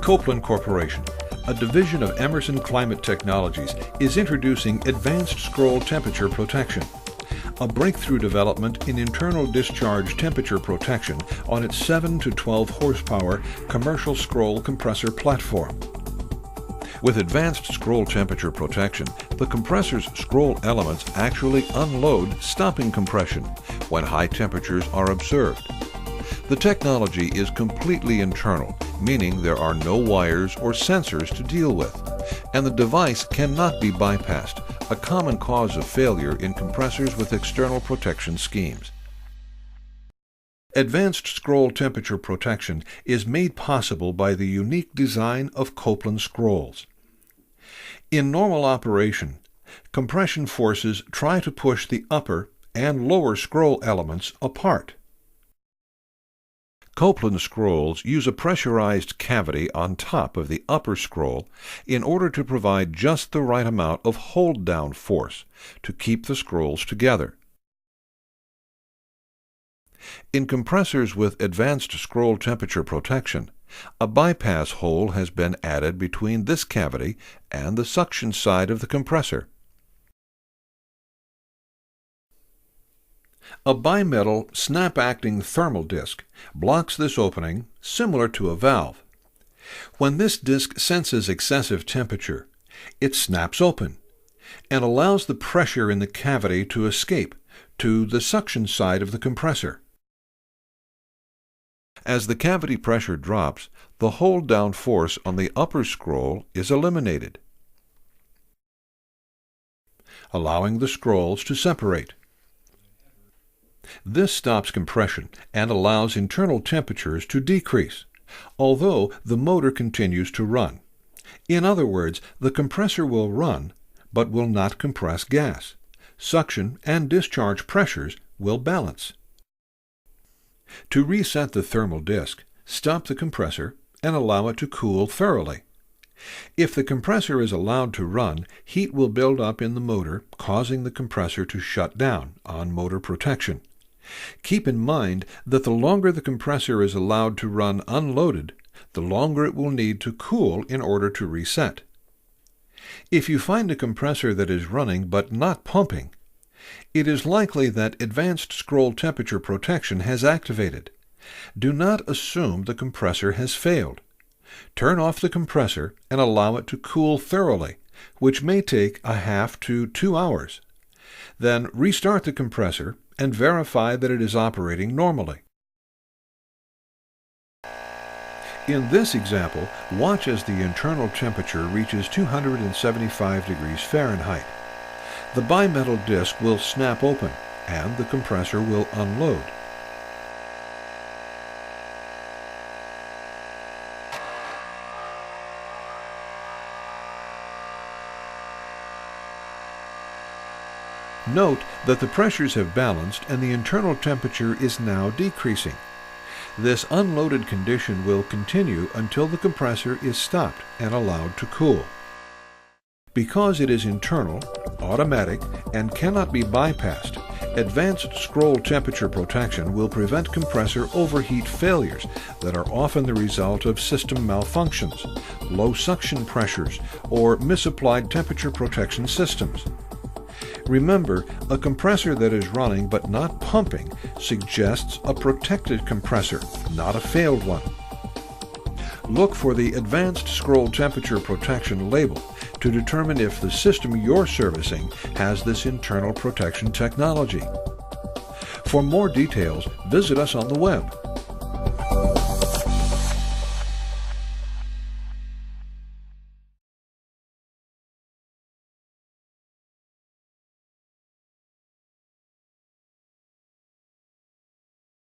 Copeland Corporation, a division of Emerson Climate Technologies, is introducing advanced scroll temperature protection, a breakthrough development in internal discharge temperature protection on its 7 to 12 horsepower commercial scroll compressor platform. With advanced scroll temperature protection, the compressor's scroll elements actually unload, stopping compression when high temperatures are observed. The technology is completely internal, meaning there are no wires or sensors to deal with, and the device cannot be bypassed, a common cause of failure in compressors with external protection schemes. Advanced scroll temperature protection is made possible by the unique design of Copeland scrolls. In normal operation, compression forces try to push the upper and lower scroll elements apart. Copeland scrolls use a pressurized cavity on top of the upper scroll in order to provide just the right amount of hold-down force to keep the scrolls together. In compressors with advanced scroll temperature protection, a bypass hole has been added between this cavity and the suction side of the compressor. A bimetal snap-acting thermal disc blocks this opening, similar to a valve. When this disc senses excessive temperature, it snaps open and allows the pressure in the cavity to escape to the suction side of the compressor. As the cavity pressure drops, the hold-down force on the upper scroll is eliminated, allowing the scrolls to separate. This stops compression and allows internal temperatures to decrease, although the motor continues to run. In other words, the compressor will run, but will not compress gas. Suction and discharge pressures will balance. To reset the thermal disc, stop the compressor and allow it to cool thoroughly. If the compressor is allowed to run, heat will build up in the motor, causing the compressor to shut down on motor protection. Keep in mind that the longer the compressor is allowed to run unloaded, the longer it will need to cool in order to reset. If you find a compressor that is running but not pumping, it is likely that advanced scroll temperature protection has activated. Do not assume the compressor has failed. Turn off the compressor and allow it to cool thoroughly, which may take a half to 2 hours. Then restart the compressor and verify that it is operating normally. In this example, watch as the internal temperature reaches 275 degrees Fahrenheit. The bimetal disc will snap open and the compressor will unload. Note that the pressures have balanced and the internal temperature is now decreasing. This unloaded condition will continue until the compressor is stopped and allowed to cool. Because it is internal, automatic, and cannot be bypassed, advanced scroll temperature protection will prevent compressor overheat failures that are often the result of system malfunctions, low suction pressures, or misapplied temperature protection systems. Remember, a compressor that is running but not pumping suggests a protected compressor, not a failed one. Look for the Advanced Scroll Temperature Protection label to determine if the system you're servicing has this internal protection technology. For more details, visit us on the web